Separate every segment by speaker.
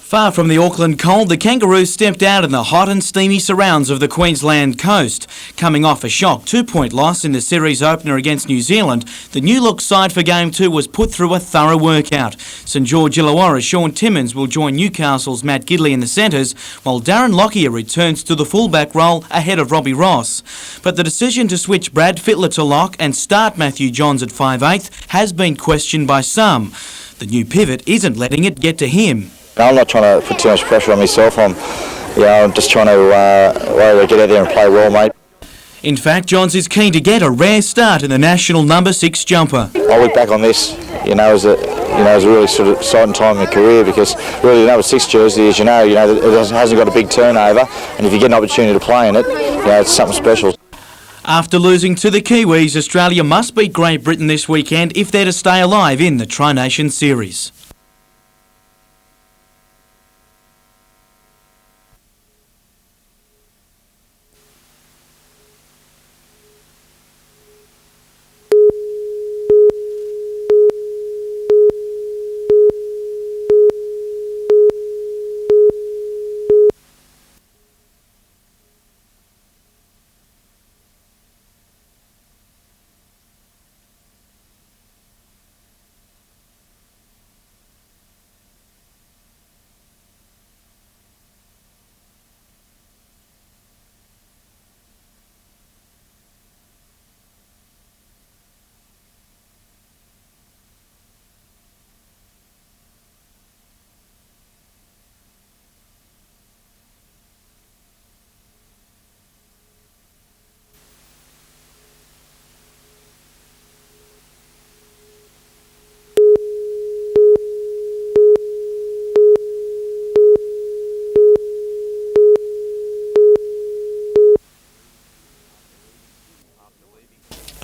Speaker 1: Far from the Auckland cold, the Kangaroos stepped out in the hot and steamy surrounds of the Queensland coast. Coming off a shock 2-point loss in the series opener against New Zealand, the new-look side for Game 2 was put through a thorough workout. St George Illawarra's Sean Timmins will join Newcastle's Matt Gidley in the centres, while Darren Lockyer returns to the fullback role ahead of Robbie Ross. But the decision to switch Brad Fittler to lock and start Matthew Johns at 5/8 has been questioned by some. The new pivot isn't letting it get to him.
Speaker 2: I'm not trying to put too much pressure on myself. I'm just trying to get out there and play well, mate.
Speaker 1: In fact, Johns is keen to get a rare start in the national number 6 jumper.
Speaker 2: I look back on this, as a really sort of exciting time in my career, because really the number 6 jersey, as it hasn't got a big turnover, and if you get an opportunity to play in it, it's something special.
Speaker 1: After losing to the Kiwis, Australia must beat Great Britain this weekend if they're to stay alive in the Tri-Nation Series.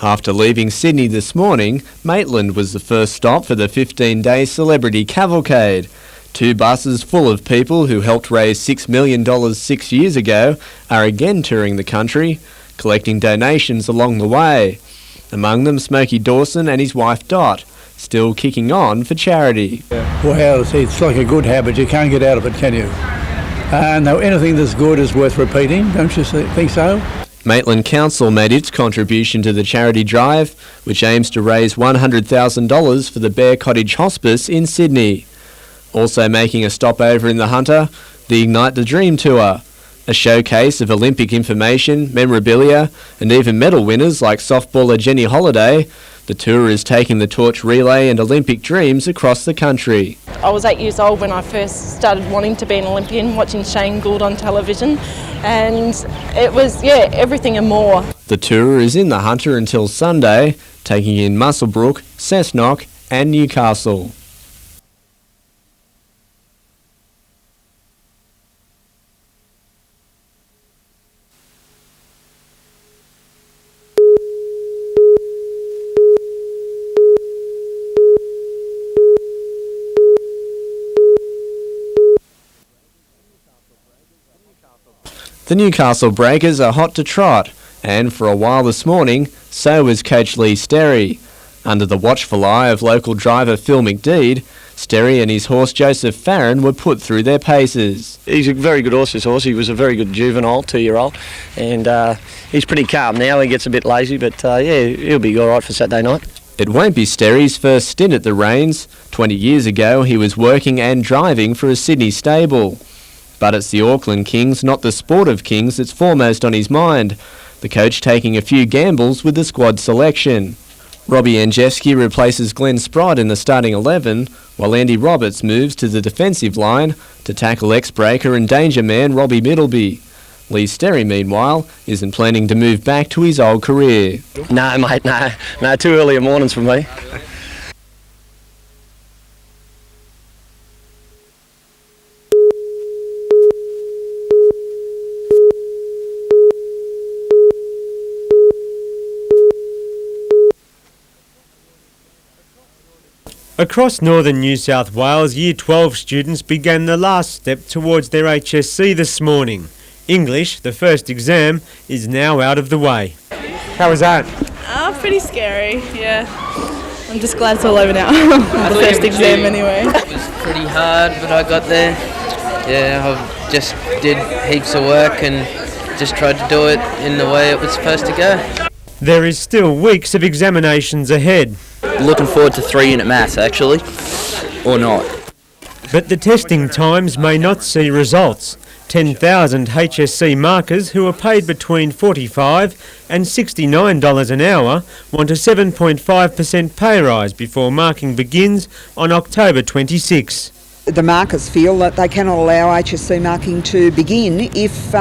Speaker 3: After leaving Sydney this morning, Maitland was the first stop for the 15-day celebrity cavalcade. 2 buses full of people who helped raise $6 million 6 years ago are again touring the country, collecting donations along the way. Among them Smokey Dawson and his wife Dot, still kicking on for charity.
Speaker 4: Well, it's like a good habit. You can't get out of it, can you? No, anything that's good is worth repeating, don't you think so?
Speaker 3: Maitland Council made its contribution to the charity drive, which aims to raise $100,000 for the Bear Cottage Hospice in Sydney. Also making a stopover in the Hunter, the Ignite the Dream Tour, a showcase of Olympic information, memorabilia and even medal winners like softballer Jenny Holiday. The tour is taking the torch relay and Olympic dreams across the country.
Speaker 5: I was 8 years old when I first started wanting to be an Olympian, watching Shane Gould on television, and it was, everything and more.
Speaker 3: The tour is in the Hunter until Sunday, taking in Muswellbrook, Cessnock and Newcastle. The Newcastle Breakers are hot to trot, and for a while this morning, so was coach Lee Sterry. Under the watchful eye of local driver Phil McDeed, Sterry and his horse Joseph Farron were put through their paces.
Speaker 6: He's a very good horse, this horse. He was a very good juvenile, 2-year-old, and he's pretty calm now. He gets a bit lazy, but he'll be all right for Saturday night.
Speaker 3: It won't be Sterry's first stint at the reins. 20 years ago, he was working and driving for a Sydney stable. But it's the Auckland Kings, not the sport of Kings, that's foremost on his mind. The coach taking a few gambles with the squad selection. Robbie Anjewski replaces Glenn Sprott in the starting 11, while Andy Roberts moves to the defensive line to tackle ex-breaker and danger man Robbie Middleby. Lee Sterry, meanwhile, isn't planning to move back to his old career.
Speaker 6: No, mate, no, too early in mornings for me.
Speaker 7: Across northern New South Wales, Year 12 students began the last step towards their HSC this morning. English, the first exam, is now out of the way. How was that?
Speaker 8: Pretty scary, yeah. I'm just glad it's all over now. The first exam anyway.
Speaker 9: It was pretty hard, but I got there. Yeah, I just did heaps of work and just tried to do it in the way it was supposed to go.
Speaker 7: There is still weeks of examinations ahead.
Speaker 10: Looking forward to 3-unit maths, actually, or not.
Speaker 7: But the testing times may not see results. 10,000 HSC markers who are paid between $45 and $69 an hour want a 7.5% pay rise before marking begins on October 26.
Speaker 11: The markers feel that they cannot allow HSC marking to begin if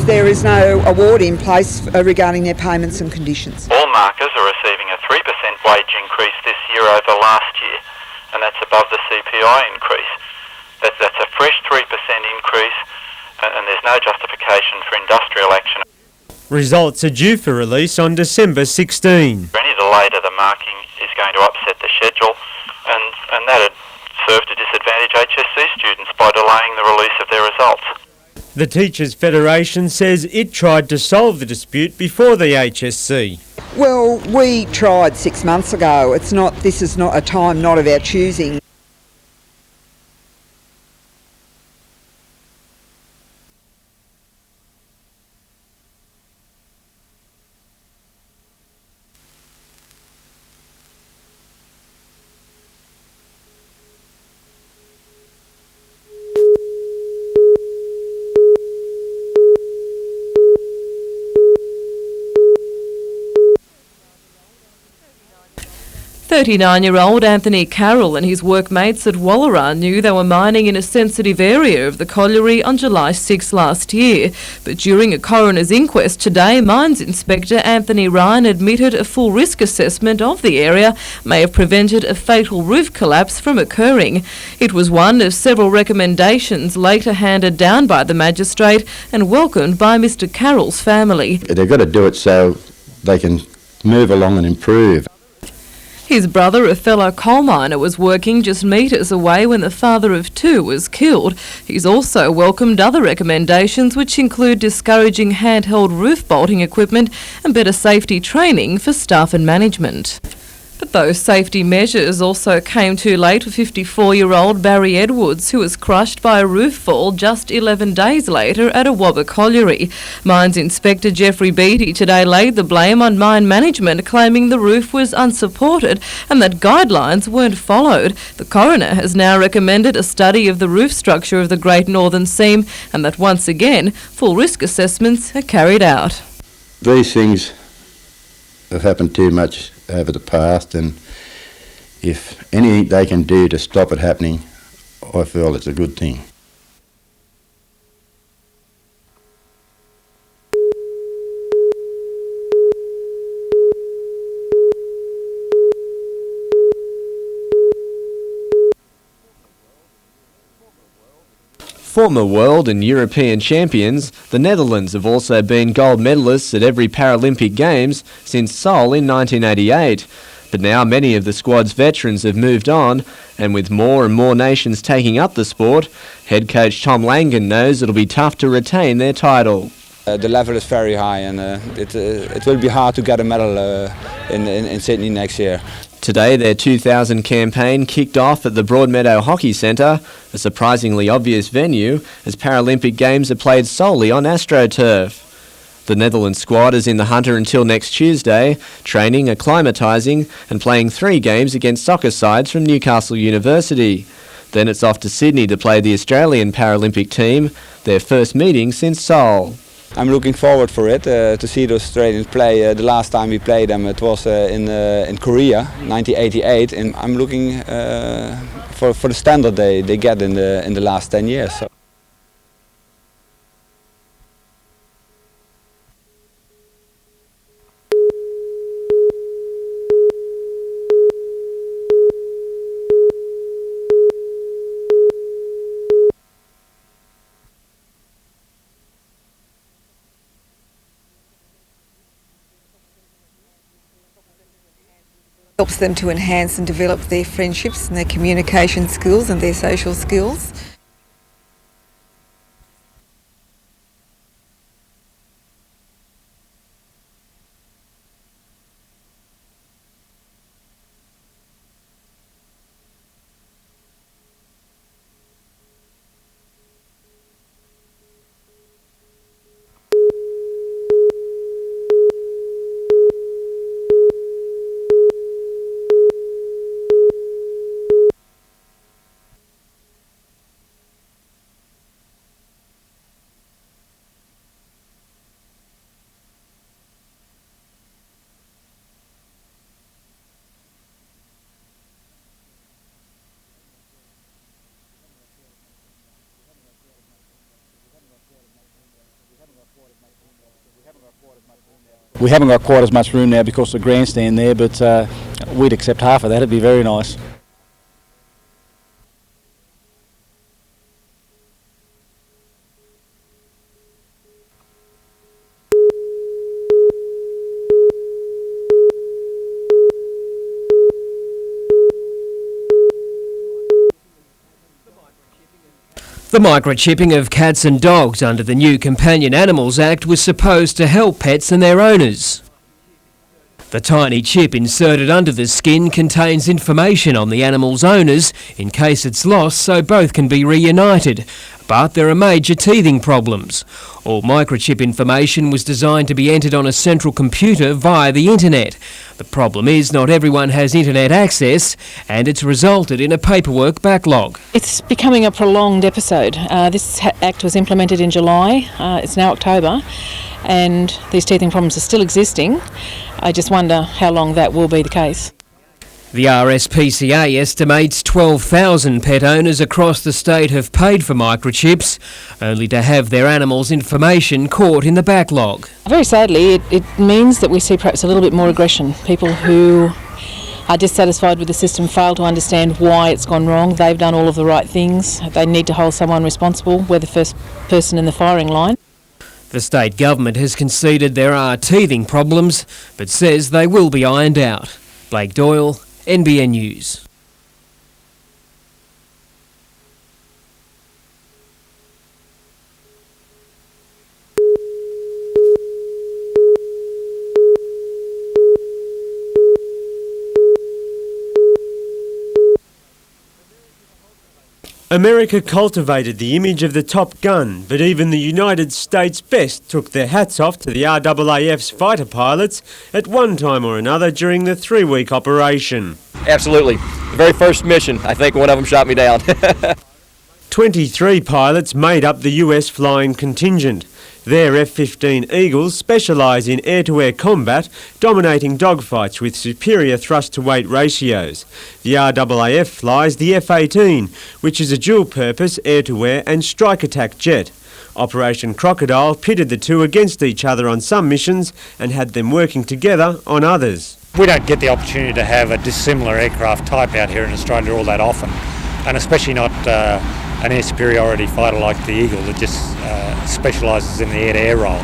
Speaker 11: there is no award in place regarding their payments and conditions.
Speaker 12: All markers are receiving a 3% wage increase this year over last year, and that's above the CPI increase. That's a fresh 3% increase, and there's no justification for industrial action.
Speaker 7: Results are due for release on December 16.
Speaker 12: Any delay to the marking is going to upset the schedule, and that'd serve to disadvantage HSC students by delaying the release of their results.
Speaker 7: The Teachers' Federation says it tried to solve the dispute before the HSC.
Speaker 11: Well, we tried 6 months ago. This is not a time not of our choosing.
Speaker 13: "39-year-old Anthony Carroll and his workmates at Wallara knew they were mining in a sensitive area of the colliery on July 6 last year. But during a coroner's inquest today, Mines Inspector Anthony Ryan admitted a full risk assessment of the area may have prevented a fatal roof collapse from occurring. It was one of several recommendations later handed down by the magistrate and welcomed by Mr Carroll's family.
Speaker 14: They've got to do it so they can move along and improve.
Speaker 13: His brother, a fellow coal miner, was working just metres away when the father of two was killed. He's also welcomed other recommendations which include discouraging handheld roof bolting equipment and better safety training for staff and management. But those safety measures also came too late for 54-year-old Barry Edwards, who was crushed by a roof fall just 11 days later at a Wobber colliery. Mines Inspector Jeffrey Beattie today laid the blame on mine management, claiming the roof was unsupported and that guidelines weren't followed. The coroner has now recommended a study of the roof structure of the Great Northern Seam and that once again full risk assessments are carried out.
Speaker 14: These things have happened too much over the past, and if anything they can do to stop it happening, I feel it's a good thing.
Speaker 3: Former world and European champions, the Netherlands have also been gold medalists at every Paralympic Games since Seoul in 1988. But now many of the squad's veterans have moved on, and with more and more nations taking up the sport, head coach Tom Langan knows it'll be tough to retain their title.
Speaker 15: The level is very high, and it will be hard to get a medal in Sydney next year.
Speaker 3: Today their 2000 campaign kicked off at the Broadmeadow Hockey Centre, a surprisingly obvious venue as Paralympic Games are played solely on AstroTurf. The Netherlands squad is in the Hunter until next Tuesday, training, acclimatising and playing 3 games against soccer sides from Newcastle University. Then it's off to Sydney to play the Australian Paralympic team, their first meeting since Seoul.
Speaker 15: I'm looking forward for it, to see the Australians play. The last time we played them it was in Korea, 1988, and I'm looking for the standard they get in the last 10 years. So.
Speaker 11: Helps them to enhance and develop their friendships and their communication skills and their social skills.
Speaker 16: We haven't got quite as much room now because of the grandstand there, but we'd accept half of that. It'd be very nice.
Speaker 17: The microchipping of cats and dogs under the new Companion Animals Act was supposed to help pets and their owners. The tiny chip inserted under the skin contains information on the animal's owners in case it's lost, so both can be reunited. But there are major teething problems. All microchip information was designed to be entered on a central computer via the internet. The problem is not everyone has internet access, and it's resulted in a paperwork backlog.
Speaker 18: It's becoming a prolonged episode. This Act was implemented in July, it's now October, and these teething problems are still existing. I just wonder how long that will be the case.
Speaker 17: The RSPCA estimates 12,000 pet owners across the state have paid for microchips, only to have their animals' information caught in the backlog.
Speaker 18: Very sadly, it means that we see perhaps a little bit more aggression. People who are dissatisfied with the system fail to understand why it's gone wrong. They've done all of the right things. They need to hold someone responsible. We're the first person in the firing line.
Speaker 17: The state government has conceded there are teething problems, but says they will be ironed out. Blake Doyle, NBN News.
Speaker 7: America cultivated the image of the Top Gun, but even the United States best took their hats off to the RAAF's fighter pilots at one time or another during the 3-week operation.
Speaker 10: Absolutely. The very first mission, I think one of them shot me down.
Speaker 7: 23 pilots made up the US flying contingent. Their F-15 Eagles specialise in air-to-air combat, dominating dogfights with superior thrust-to-weight ratios. The RAAF flies the F-18, which is a dual-purpose air-to-air and strike-attack jet. Operation Crocodile pitted the two against each other on some missions and had them working together on others.
Speaker 19: We don't get the opportunity to have a dissimilar aircraft type out here in Australia all that often, and especially not an air superiority fighter like the Eagle that just specialises in the air-to-air role.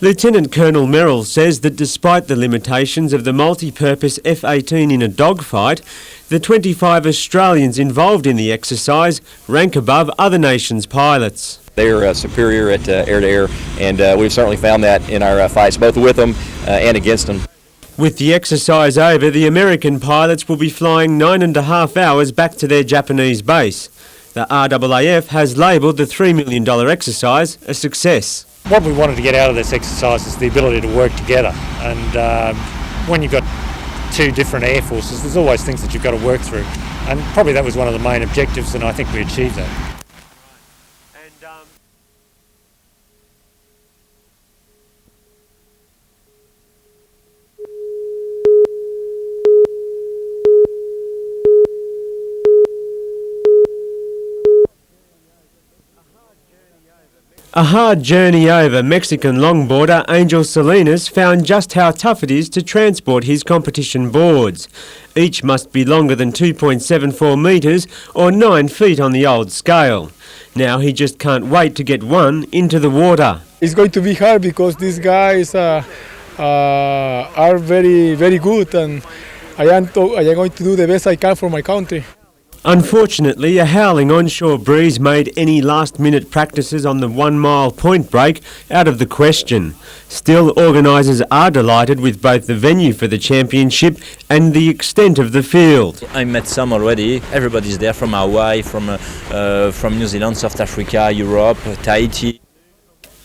Speaker 7: Lieutenant Colonel Merrill says that despite the limitations of the multi-purpose F-18 in a dogfight, the 25 Australians involved in the exercise rank above other nations' pilots.
Speaker 10: They're superior at air-to-air, and we've certainly found that in our fights, both with them and against them.
Speaker 7: With the exercise over, the American pilots will be flying 9.5 hours back to their Japanese base. The RAAF has labelled the $3 million exercise a success.
Speaker 19: What we wanted to get out of this exercise is the ability to work together, and when you've got two different air forces, there's always things that you've got to work through, and probably that was one of the main objectives, and I think we achieved that.
Speaker 7: A hard journey over, Mexican longboarder Angel Salinas found just how tough it is to transport his competition boards. Each must be longer than 2.74 metres or 9 feet on the old scale. Now he just can't wait to get one into the water.
Speaker 20: It's going to be hard because these guys are very, very good, and I am going to do the best I can for my country.
Speaker 7: Unfortunately, a howling onshore breeze made any last-minute practices on the 1-mile point break out of the question. Still, organisers are delighted with both the venue for the championship and the extent of the field.
Speaker 21: I met some already. Everybody's there from Hawaii, from New Zealand, South Africa, Europe, Tahiti.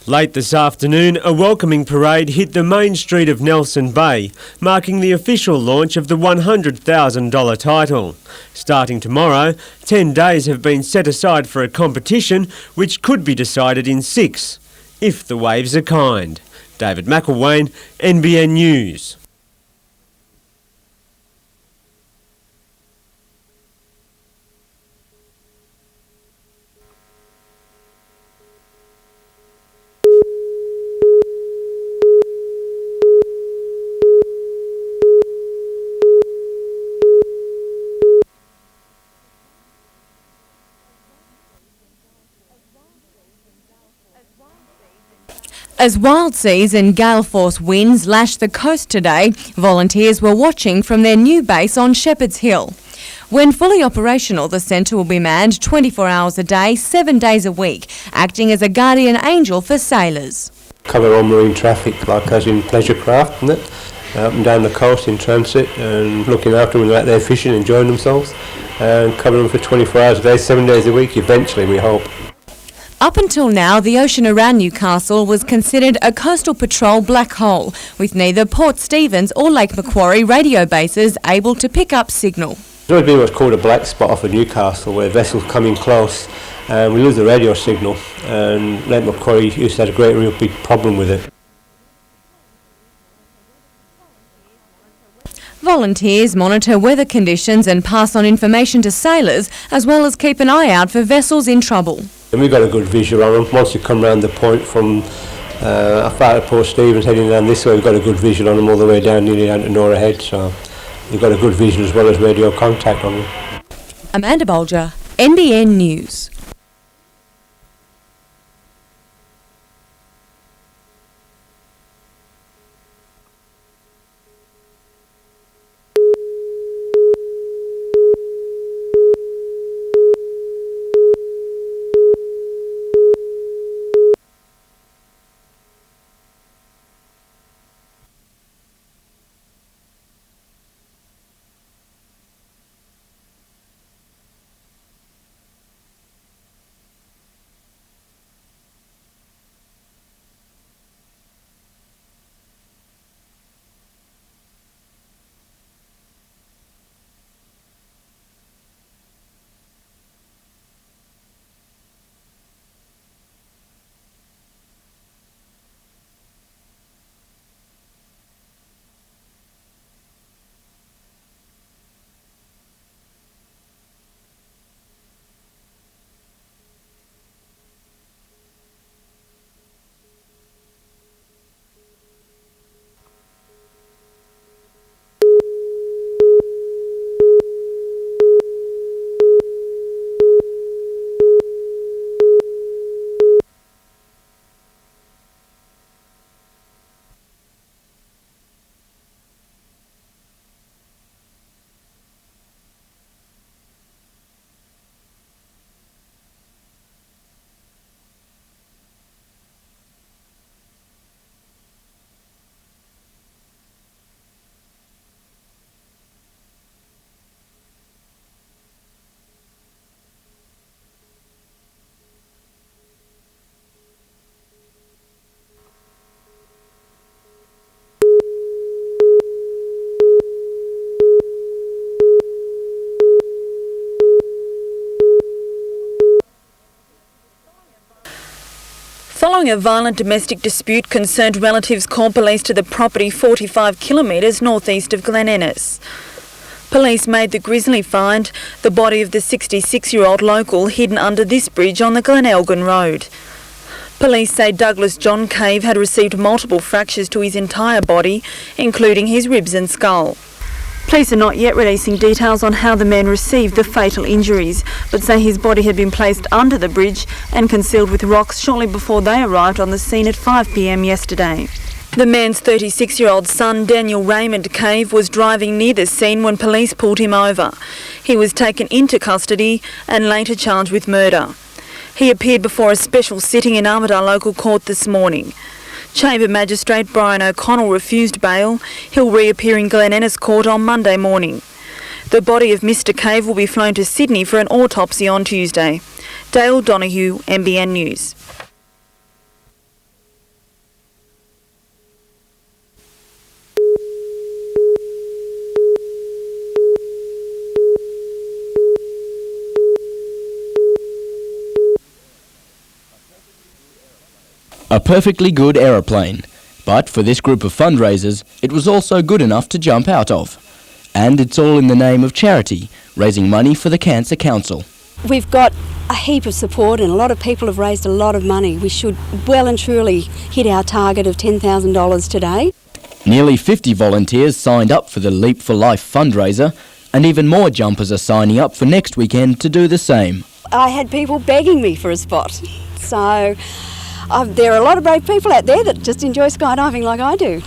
Speaker 7: Late this afternoon, a welcoming parade hit the main street of Nelson Bay, marking the official launch of the $100,000 title. Starting tomorrow, 10 days have been set aside for a competition which could be decided in 6, if the waves are kind. David McElwain, NBN News.
Speaker 2: As wild seas and gale force winds lashed the coast today, volunteers were watching from their new base on Shepherd's Hill. When fully operational, the centre will be manned 24 hours a day, 7 days a week, acting as a guardian angel for sailors.
Speaker 22: Cover all marine traffic, like as in pleasure craft, isn't it? Up and down the coast in transit, and looking after them when they're out there fishing, enjoying themselves, and cover them for 24 hours a day, 7 days a week, eventually, we hope.
Speaker 2: Up until now, the ocean around Newcastle was considered a coastal patrol black hole, with neither Port Stephens or Lake Macquarie radio bases able to pick up signal.
Speaker 22: There's always been what's called a black spot off of Newcastle, where vessels come in close and we lose the radio signal, and Lake Macquarie used to have a real big problem with it.
Speaker 2: Volunteers monitor weather conditions and pass on information to sailors, as well as keep an eye out for vessels in trouble.
Speaker 22: And we've got a good visual on them. Once you come round the point from far to Port Stephens heading down this way, we've got a good visual on them all the way down, nearly down to Nora Head, so we've got a good visual as well as radio contact on them.
Speaker 2: Amanda Bolger, NBN News.
Speaker 23: Following a violent domestic dispute, concerned relatives called police to the property 45 kilometres northeast of Glen Ennis. Police made the grisly find, the body of the 66-year-old local hidden under this bridge on the Glenelgin Road. Police say Douglas John Cave had received multiple fractures to his entire body, including his ribs and skull. Police are not yet releasing details on how the man received the fatal injuries, but say his body had been placed under the bridge and concealed with rocks shortly before they arrived on the scene at 5 p.m. yesterday. The man's 36-year-old son, Daniel Raymond Cave, was driving near the scene when police pulled him over. He was taken into custody and later charged with murder. He appeared before a special sitting in Armidale Local Court this morning. Chamber Magistrate Brian O'Connell refused bail. He'll reappear in Glen Ennis Court on Monday morning. The body of Mr Cave will be flown to Sydney for an autopsy on Tuesday. Dale Donoghue, NBN News.
Speaker 24: A perfectly good aeroplane, but for this group of fundraisers, it was also good enough to jump out of. And it's all in the name of charity, raising money for the Cancer Council.
Speaker 25: We've got a heap of support and a lot of people have raised a lot of money. We should well and truly hit our target of $10,000 today.
Speaker 24: Nearly 50 volunteers signed up for the Leap for Life fundraiser, and even more jumpers are signing up for next weekend to do the same.
Speaker 25: I had people begging me for a spot, so there are a lot of brave people out there that just enjoy skydiving like I do.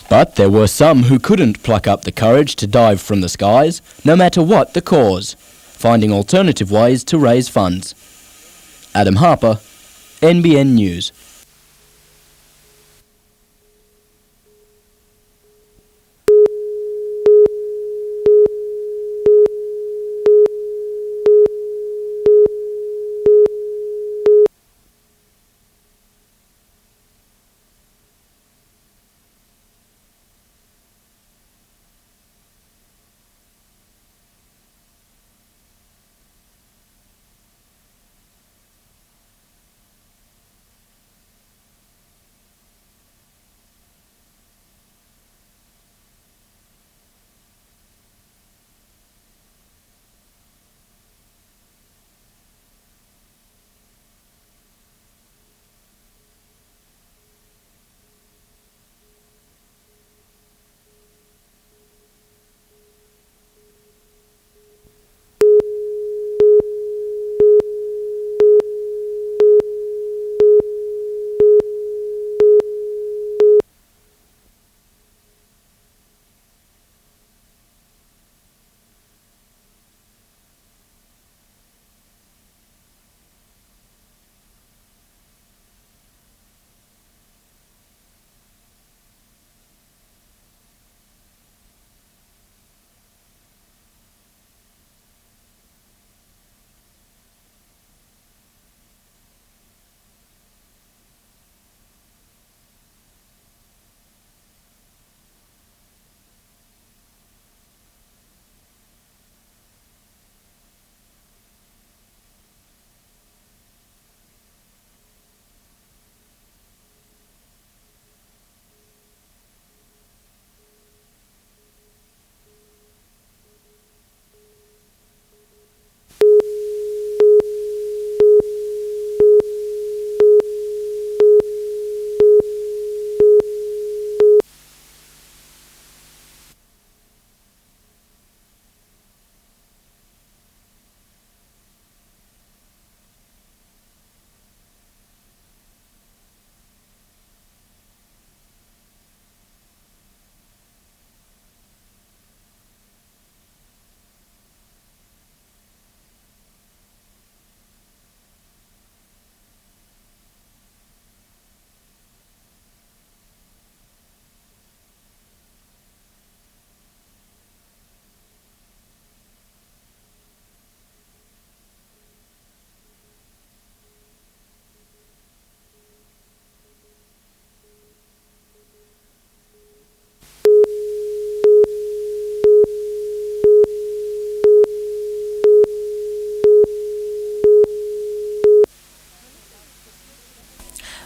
Speaker 24: But there were some who couldn't pluck up the courage to dive from the skies, no matter what the cause, finding alternative ways to raise funds. Adam Harper, NBN News.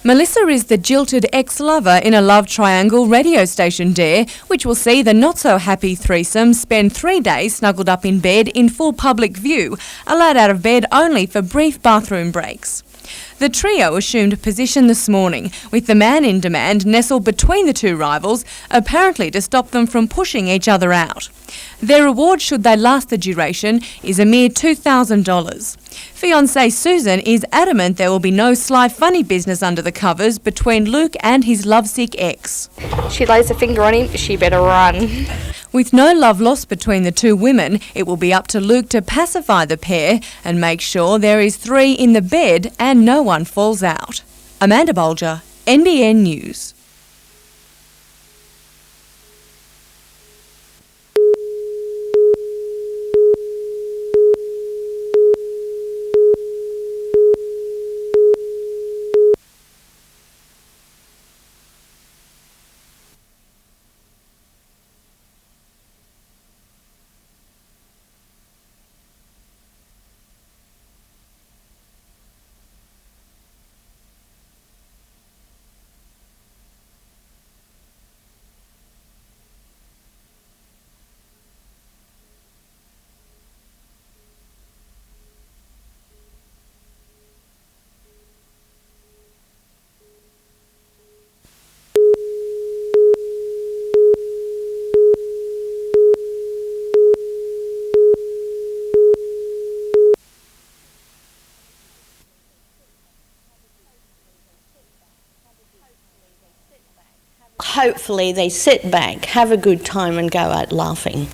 Speaker 2: Melissa is the jilted ex-lover in a love triangle radio station dare, which will see the not-so-happy threesome spend 3 days snuggled up in bed in full public view, allowed out of bed only for brief bathroom breaks. The trio assumed position this morning, with the man in demand nestled between the two rivals, apparently to stop them from pushing each other out. Their reward, should they last the duration, is a mere $2,000. Fiancée Susan is adamant there will be no sly funny business under the covers between Luke and his lovesick ex.
Speaker 1: She lays a finger on him, she better run.
Speaker 2: With no love lost between the two women, it will be up to Luke to pacify the pair and make sure there is 3 in the bed and no one falls out. Amanda Bolger, NBN News.
Speaker 4: hopefully they sit back, have a good time and go out laughing.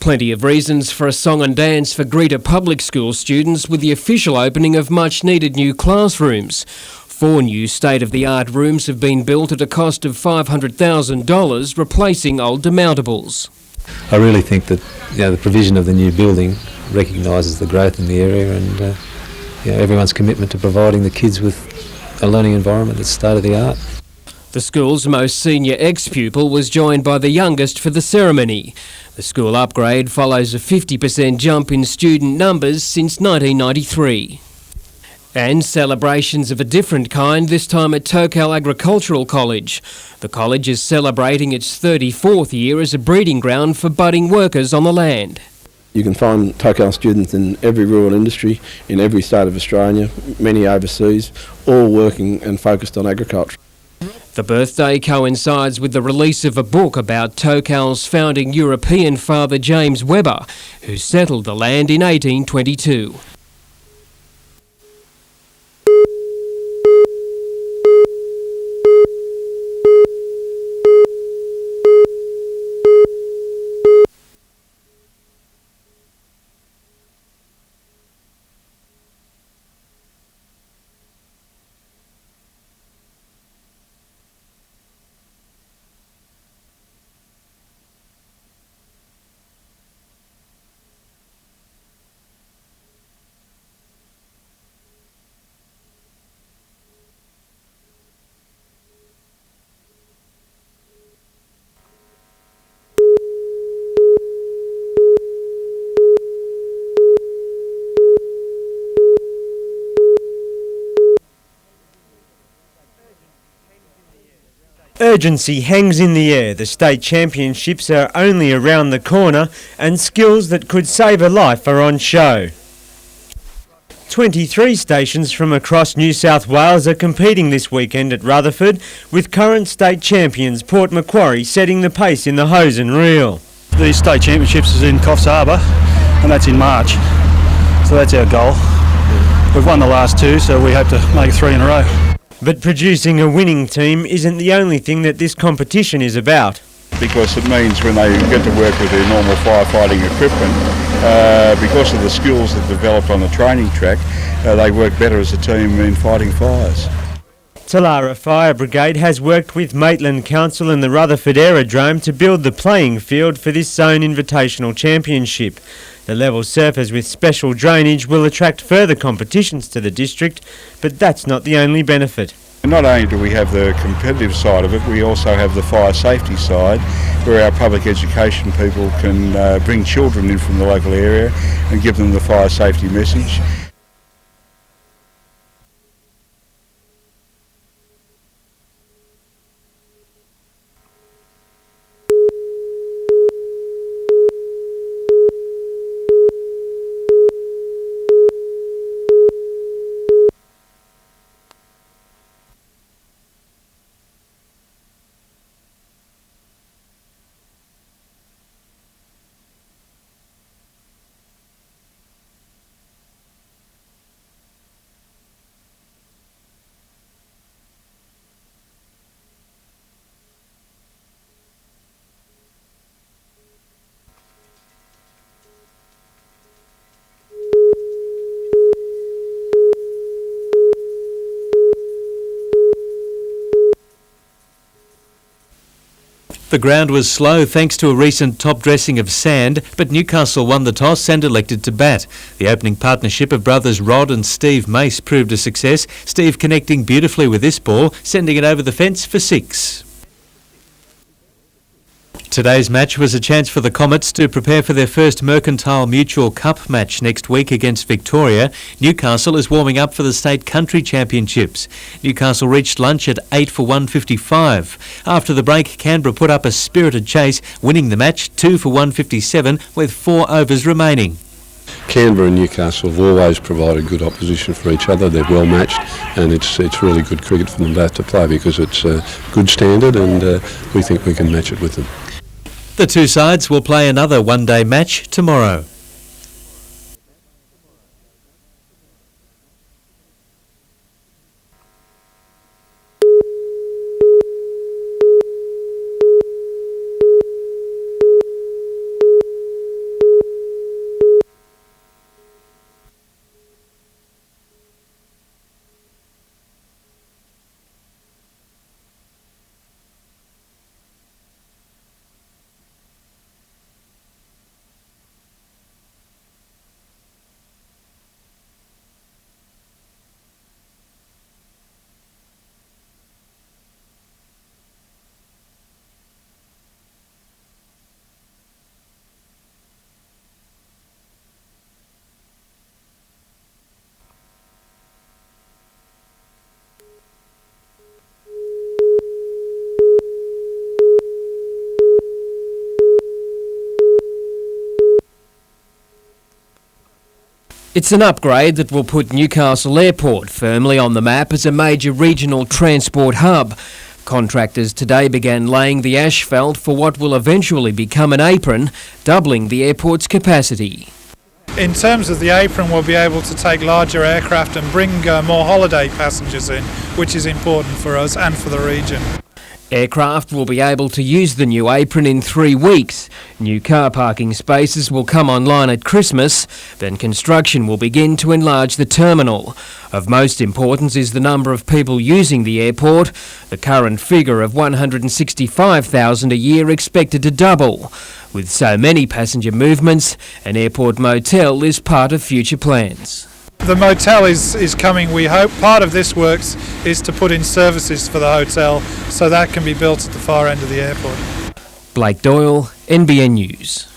Speaker 17: Plenty of reasons for a song and dance for Greta Public School students with the official opening of much-needed new classrooms. 4 new state-of-the-art rooms have been built at a cost of $500,000, replacing old demountables.
Speaker 5: I really think that the provision of the new building recognises the growth in the area and everyone's commitment to providing the kids with a learning environment that's state-of-the-art.
Speaker 17: The school's most senior ex-pupil was joined by the youngest for the ceremony. The school upgrade follows a 50% jump in student numbers since 1993. And celebrations of a different kind, this time at Tocal Agricultural College. The college is celebrating its 34th year as a breeding ground for budding workers on the land.
Speaker 6: You can find Tocal students in every rural industry, in every state of Australia, many overseas, all working and focused on agriculture.
Speaker 17: The birthday coincides with the release of a book about Tocal's founding European father James Webber, who settled the land in 1822.
Speaker 7: Urgency hangs in the air. The state championships are only around the corner and skills that could save a life are on show. 23 stations from across New South Wales are competing this weekend at Rutherford, with current state champions Port Macquarie setting the pace in the hose and reel.
Speaker 16: The state championships is in Coffs Harbour and that's in March, so that's our goal. We've won the last 2, so we hope to make 3 in a row.
Speaker 7: But producing a winning team isn't the only thing that this competition is about.
Speaker 8: Because it means when they get to work with their normal firefighting equipment, because of the skills that developed on the training track, they work better as a team in fighting fires.
Speaker 7: Talara Fire Brigade has worked with Maitland Council and the Rutherford Aerodrome to build the playing field for this Zone Invitational Championship. The level surface with special drainage will attract further competitions to the district, but that's not the only benefit.
Speaker 8: Not only do we have the competitive side of it, we also have the fire safety side, where our public education people can bring children in from the local area and give them the fire safety message.
Speaker 9: The ground was slow thanks to a recent top dressing of sand, but Newcastle won the toss and elected to bat. The opening partnership of brothers Rod and Steve Mace proved a success, Steve connecting beautifully with this ball, sending it over the fence for 6. Today's match was a chance for the Comets to prepare for their first Mercantile Mutual Cup match next week against Victoria. Newcastle is warming up for the State Country Championships. Newcastle reached lunch at 8 for 155. After the break, Canberra put up a spirited chase, winning the match 2 for 157 with 4 overs remaining.
Speaker 3: Canberra and Newcastle have always provided good opposition for each other. They're well matched, and it's really good cricket for them both to play because it's a good standard, and we think we can match it with them.
Speaker 9: The two sides will play another one-day match tomorrow.
Speaker 17: It's an upgrade that will put Newcastle Airport firmly on the map as a major regional transport hub. Contractors today began laying the asphalt for what will eventually become an apron, doubling the airport's capacity.
Speaker 12: In terms of the apron, we'll be able to take larger aircraft and bring more holiday passengers in, which is important for us and for the region.
Speaker 17: Aircraft will be able to use the new apron in 3 weeks. New car parking spaces will come online at Christmas. Then construction will begin to enlarge the terminal. Of most importance is the number of people using the airport. The current figure of 165,000 a year expected to double. With so many passenger movements, an airport motel is part of future plans.
Speaker 12: The motel is coming, we hope. Part of this works is to put in services for the hotel, so that can be built at the far end of the airport.
Speaker 17: Blake Doyle, NBN News.